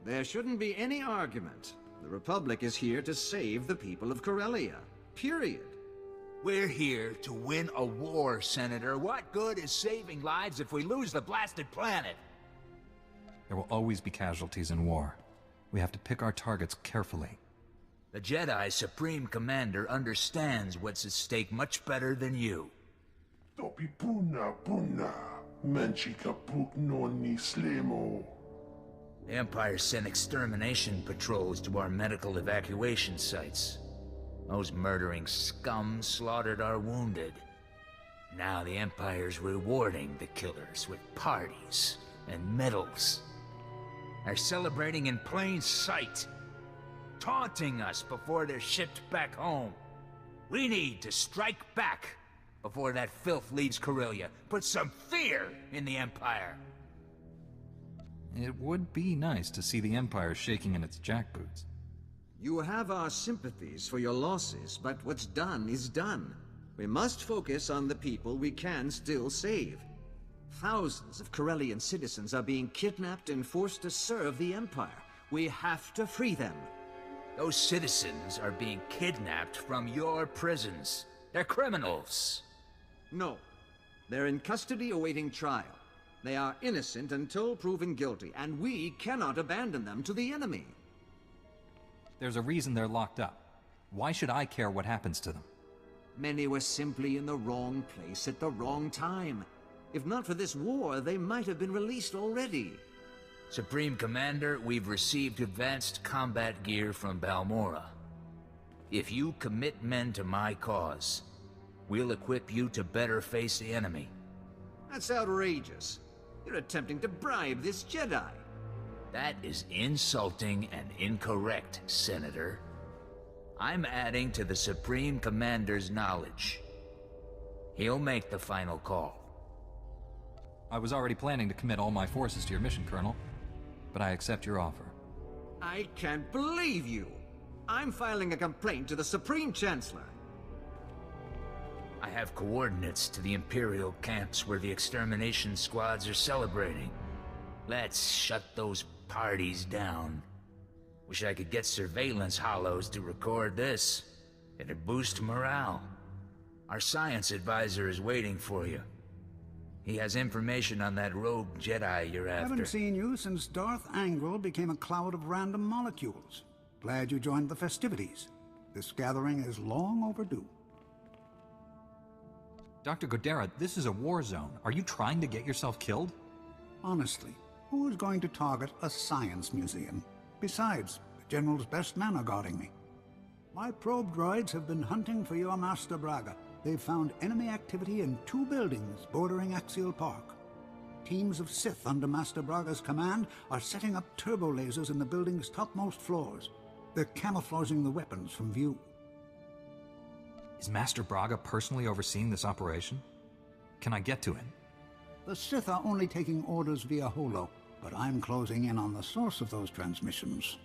There shouldn't be any argument. The Republic is here to save the people of Corellia. Period. We're here to win a war, Senator. What good is saving lives if we lose the blasted planet? There will always be casualties in war. We have to pick our targets carefully. The Jedi Supreme Commander understands what's at stake much better than you. The Empire sent extermination patrols to our medical evacuation sites. Those murdering scum slaughtered our wounded. Now the Empire's rewarding the killers with parties and medals. They're celebrating in plain sight, taunting us before they're shipped back home. We need to strike back before that filth leaves Corellia. Put some fear in the Empire. It would be nice to see the Empire shaking in its jackboots. You have our sympathies for your losses, but what's done is done. We must focus on the people we can still save. Thousands of Corellian citizens are being kidnapped and forced to serve the Empire. We have to free them. Those citizens are being kidnapped from your prisons. They're criminals. No. They're in custody awaiting trial. They are innocent until proven guilty, and we cannot abandon them to the enemy. There's a reason they're locked up. Why should I care what happens to them? Many were simply in the wrong place at the wrong time. If not for this war, they might have been released already. Supreme Commander, we've received advanced combat gear from Balmorra. If you commit men to my cause, we'll equip you to better face the enemy. That's outrageous. You're attempting to bribe this Jedi. That is insulting and incorrect, Senator. I'm adding to the Supreme Commander's knowledge. He'll make the final call. I was already planning to commit all my forces to your mission, Colonel, but I accept your offer. I can't believe you! I'm filing a complaint to the Supreme Chancellor. I have coordinates to the Imperial camps where the extermination squads are celebrating. Let's shut those parties down. Wish I could get surveillance hollows to record this. It'd boost morale. Our science advisor is waiting for you. He has information on that rogue Jedi you're after. Haven't seen you since Darth Angral became a cloud of random molecules. Glad you joined the festivities. This gathering is long overdue. Dr. Godera, this is a war zone. Are you trying to get yourself killed? Honestly, who is going to target a science museum? Besides, the General's best men are guarding me. My probe droids have been hunting for your Master Braga. They've found enemy activity in 2 buildings bordering Axial Park. Teams of Sith under Master Braga's command are setting up turbolasers in the building's topmost floors. They're camouflaging the weapons from view. Is Master Braga personally overseeing this operation? Can I get to him? The Sith are only taking orders via holo, but I'm closing in on the source of those transmissions.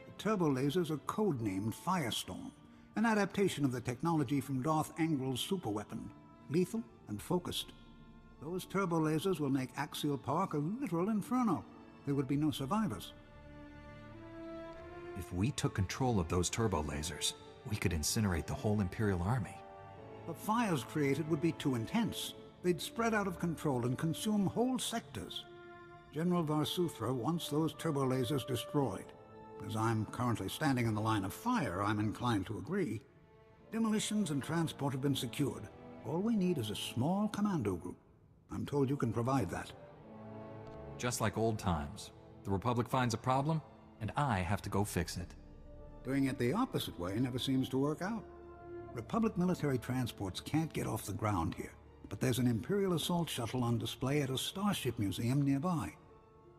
The turbolasers are codenamed FIRESTORM, an adaptation of the technology from Darth Angral's superweapon, lethal and focused. Those turbolasers will make Axial Park a literal inferno. There would be no survivors. If we took control of those turbolasers, we could incinerate the whole Imperial army. The fires created would be too intense. They'd spread out of control and consume whole sectors. General Varsuthra wants those turbolasers destroyed. As I'm currently standing in the line of fire, I'm inclined to agree. Demolitions and transport have been secured. All we need is a small commando group. I'm told you can provide that. Just like old times. The Republic finds a problem, and I have to go fix it. Doing it the opposite way never seems to work out. Republic military transports can't get off the ground here, but there's an Imperial assault shuttle on display at a starship museum nearby.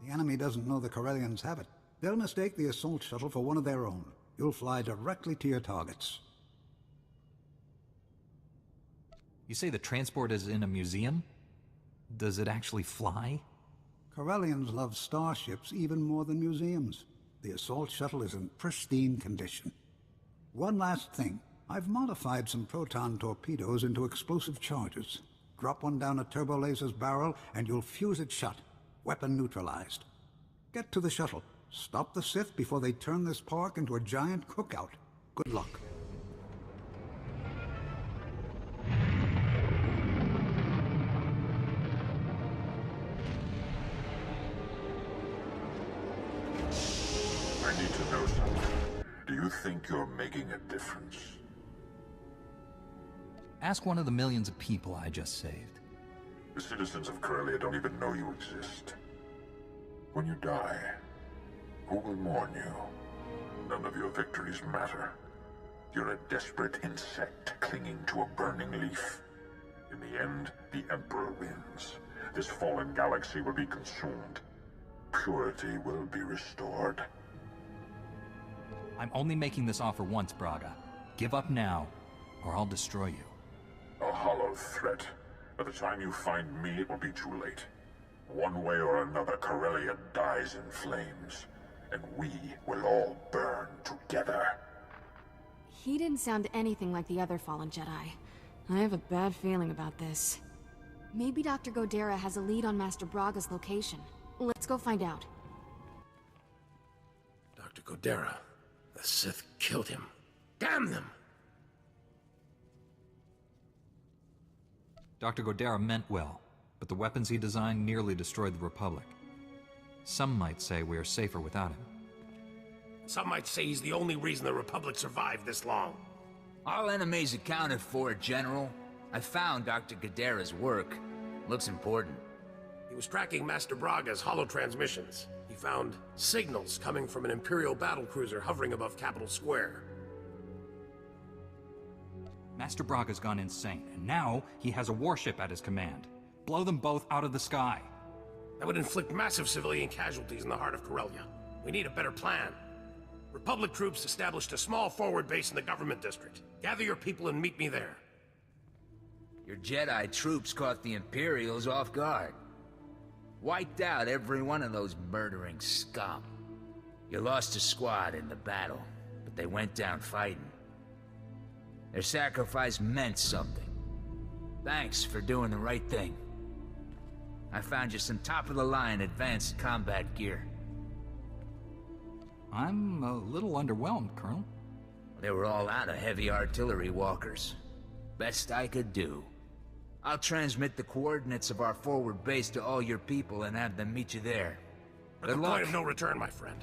The enemy doesn't know the Corellians have it. They'll mistake the assault shuttle for one of their own. You'll fly directly to your targets. You say the transport is in a museum? Does it actually fly? Corellians love starships even more than museums. The assault shuttle is in pristine condition. One last thing. I've modified some proton torpedoes into explosive charges. Drop one down a turbolaser's barrel, and you'll fuse it shut. Weapon neutralized. Get to the shuttle. Stop the Sith before they turn this park into a giant cookout. Good luck. I need to know something. Do you think you're making a difference? Ask one of the millions of people I just saved. The citizens of Corellia don't even know you exist. When you die, who will mourn you? None of your victories matter. You're a desperate insect clinging to a burning leaf. In the end, the Emperor wins. This fallen galaxy will be consumed. Purity will be restored. I'm only making this offer once, Braga. Give up now, or I'll destroy you. A hollow threat. By the time you find me, it will be too late. One way or another, Corellia dies in flames, and we will all burn together. He didn't sound anything like the other fallen Jedi. I have a bad feeling about this. Maybe Dr. Godera has a lead on Master Braga's location. Let's go find out. Dr. Godera. The Sith killed him. Damn them! Dr. Godera meant well, but the weapons he designed nearly destroyed the Republic. Some might say we are safer without him. Some might say he's the only reason the Republic survived this long. All enemies accounted for, General. I found Dr. Godera's work. Looks important. He was tracking Master Braga's holo transmissions. He found signals coming from an Imperial battlecruiser hovering above Capital Square. Master Braga's gone insane, and now he has a warship at his command. Blow them both out of the sky. That would inflict massive civilian casualties in the heart of Corellia. We need a better plan. Republic troops established a small forward base in the government district. Gather your people and meet me there. Your Jedi troops caught the Imperials off guard. Wiped out every one of those murdering scum. You lost a squad in the battle, but they went down fighting. Their sacrifice meant something. Thanks for doing the right thing. I found you some top-of-the-line advanced combat gear. I'm a little underwhelmed, Colonel. They were all out of heavy artillery walkers. Best I could do. I'll transmit the coordinates of our forward base to all your people and have them meet you there. At the point of no return, my friend.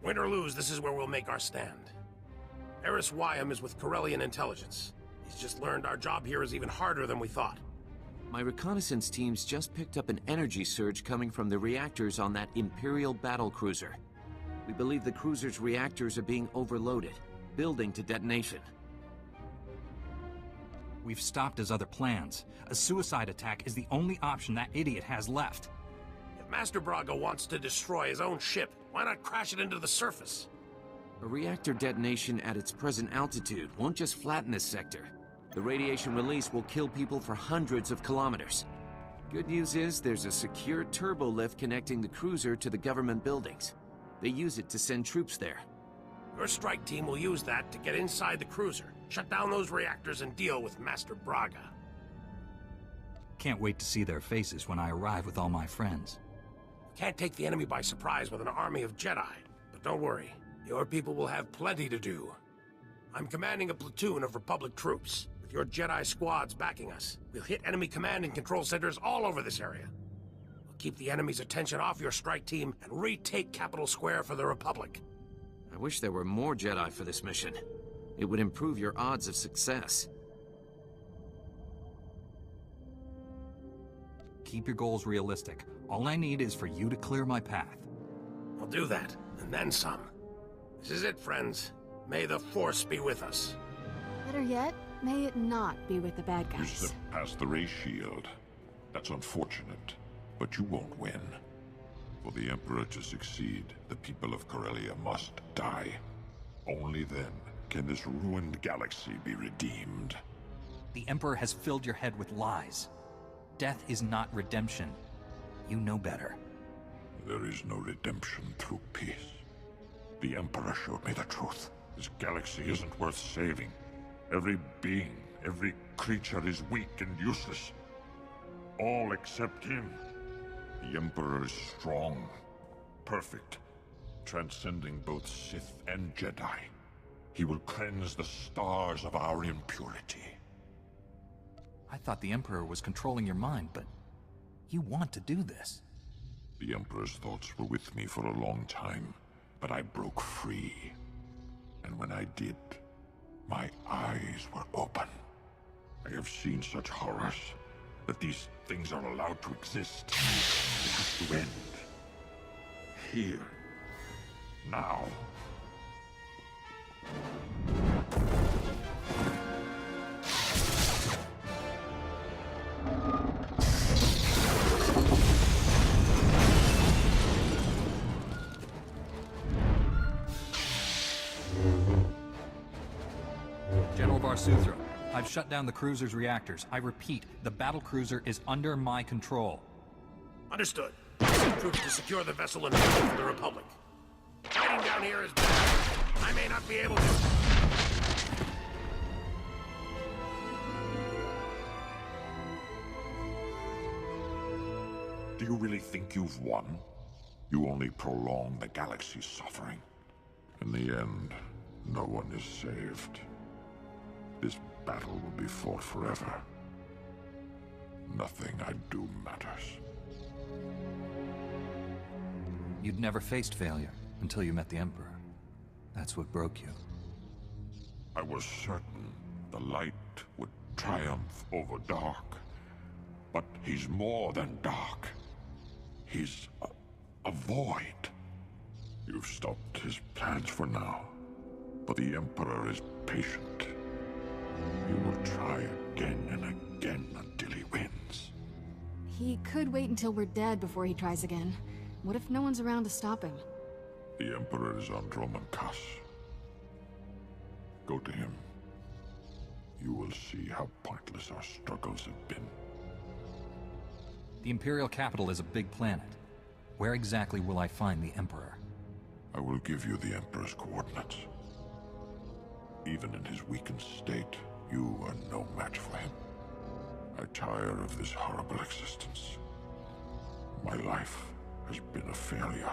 Win or lose, this is where we'll make our stand. Eris Wyam is with Corellian intelligence. He's just learned our job here is even harder than we thought. My reconnaissance teams just picked up an energy surge coming from the reactors on that Imperial battlecruiser. We believe the cruiser's reactors are being overloaded, building to detonation. We've stopped his other plans. A suicide attack is the only option that idiot has left. If Master Braga wants to destroy his own ship, why not crash it into the surface? A reactor detonation at its present altitude won't just flatten this sector. The radiation release will kill people for hundreds of kilometers. Good news is there's a secure turbo lift connecting the cruiser to the government buildings. They use it to send troops there. Your strike team will use that to get inside the cruiser, shut down those reactors, and deal with Master Braga. Can't wait to see their faces when I arrive with all my friends. Can't take the enemy by surprise with an army of Jedi. But don't worry, your people will have plenty to do. I'm commanding a platoon of Republic troops. With your Jedi squads backing us, we'll hit enemy command and control centers all over this area. We'll keep the enemy's attention off your strike team and retake Capital Square for the Republic. I wish there were more Jedi for this mission. It would improve your odds of success. Keep your goals realistic. All I need is for you to clear my path. I'll do that, and then some. This is it, friends. May the Force be with us. Better yet, may it not be with the bad You guys. slipped past the race shield. That's unfortunate, but you won't win. For the Emperor to succeed, the people of Corellia must die. Only then can this ruined galaxy be redeemed. The Emperor has filled your head with lies. Death is not redemption. You know better. There is no redemption through peace. The Emperor showed me the truth. This galaxy isn't worth saving. Every being, every creature is weak and useless. All except him. The Emperor is strong, perfect, transcending both Sith and Jedi. He will cleanse the stars of our impurity. I thought the Emperor was controlling your mind, but you want to do this. The Emperor's thoughts were with me for a long time, but I broke free. And when I did, my eyes were open. I have seen such horrors that these things are allowed to exist. It has to end. Here. Now. General SWTOR, I've shut down the cruiser's reactors. I repeat, the battlecruiser is under my control. Understood. Send troops to secure the vessel and hold for the Republic. Fighting down here is bad. I may not be able to... Do you really think you've won? You only prolong the galaxy's suffering. In the end, no one is saved. This battle will be fought forever. Nothing I do matters. You'd never faced failure until you met the Emperor. That's what broke you. I was certain the light would triumph over dark. But he's more than dark. He's a void. You've stopped his plans for now. But the Emperor is patient. He will try again and again until he wins. He could wait until we're dead before he tries again. What if no one's around to stop him? The Emperor is on Dromankas. Go to him. You will see how pointless our struggles have been. The Imperial capital is a big planet. Where exactly will I find the Emperor? I will give you the Emperor's coordinates. Even in his weakened state, you are no match for him. I tire of this horrible existence. My life has been a failure.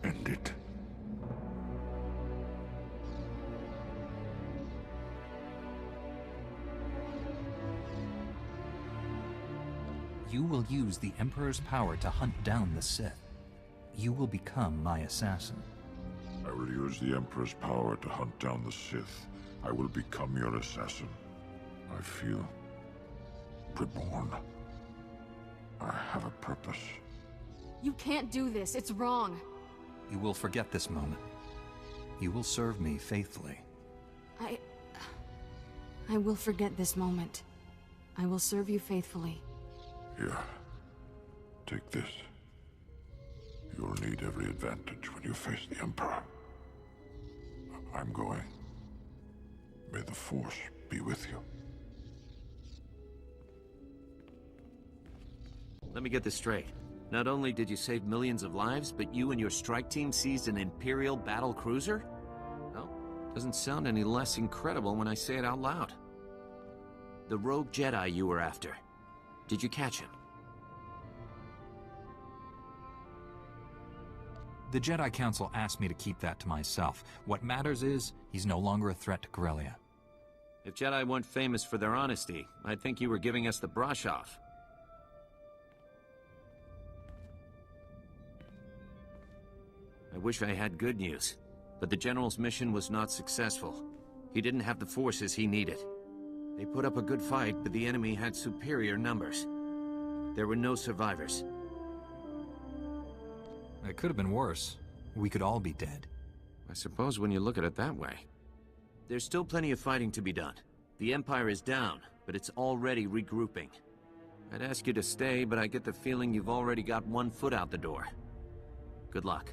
End it. You will use the Emperor's power to hunt down the Sith. You will become my assassin. I will use the Emperor's power to hunt down the Sith. I will become your assassin. I feel reborn. I have a purpose. You can't do this. It's wrong. You will forget this moment. You will serve me faithfully. I will forget this moment. I will serve you faithfully. Here. Take this. You'll need every advantage when you face the Emperor. I'm going. May the Force be with you. Let me get this straight. Not only did you save millions of lives, but you and your strike team seized an Imperial battle cruiser? Well, doesn't sound any less incredible when I say it out loud. The rogue Jedi you were after. Did you catch him? The Jedi Council asked me to keep that to myself. What matters is, he's no longer a threat to Corellia. If Jedi weren't famous for their honesty, I'd think you were giving us the brush off. I wish I had good news, but the General's mission was not successful. He didn't have the forces he needed. They put up a good fight, but the enemy had superior numbers. There were no survivors. It could have been worse. We could all be dead. I suppose when you look at it that way. There's still plenty of fighting to be done. The Empire is down, but it's already regrouping. I'd ask you to stay, but I get the feeling you've already got one foot out the door. Good luck.